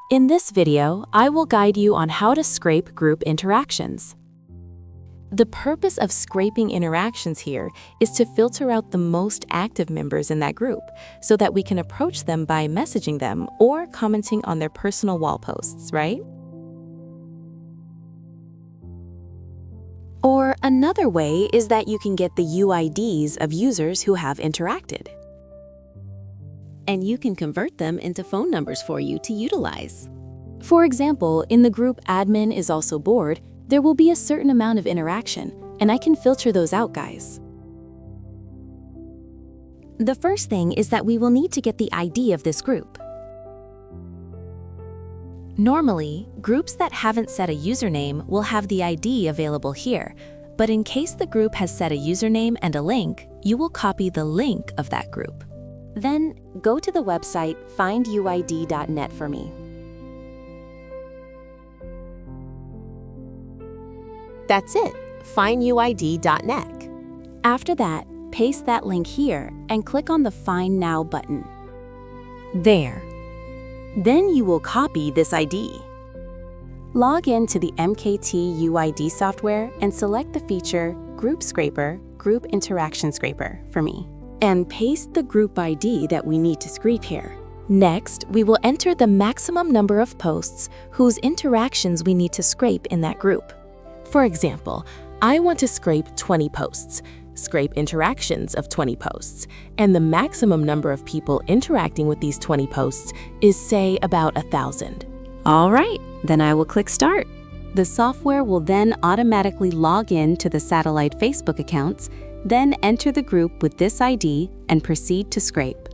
In this video, I will guide you on how to scrape group interactions. The purpose of scraping interactions here is to filter out the most active members in that group so that we can approach them by messaging them or commenting on their personal wall posts, right? Or another way is that you can get the UIDs of users who have interacted. And you can convert them into phone numbers for you to utilize. For example, in the group admin is also bored, there will be a certain amount of interaction, and I can filter those out, guys. The first thing is that we will need to get the ID of this group. Normally, groups that haven't set a username will have the ID available here, but in case the group has set a username and a link, you will copy the link of that group. Then, go to the website finduid.net for me. That's it, finduid.net. After that, paste that link here and click on the Find Now button. There. Then you will copy this ID. Log in to the MKT UID software and select the feature Group Scraper, Group Interaction Scraper for me. And paste the group ID that we need to scrape here. Next, we will enter the maximum number of posts whose interactions we need to scrape in that group. For example, I want to scrape 20 posts, scrape interactions of 20 posts, and the maximum number of people interacting with these 20 posts is, say, about 1,000. All right, then I will click Start. The software will then automatically log in to the satellite Facebook accounts, then enter the group with this ID and proceed to scrape.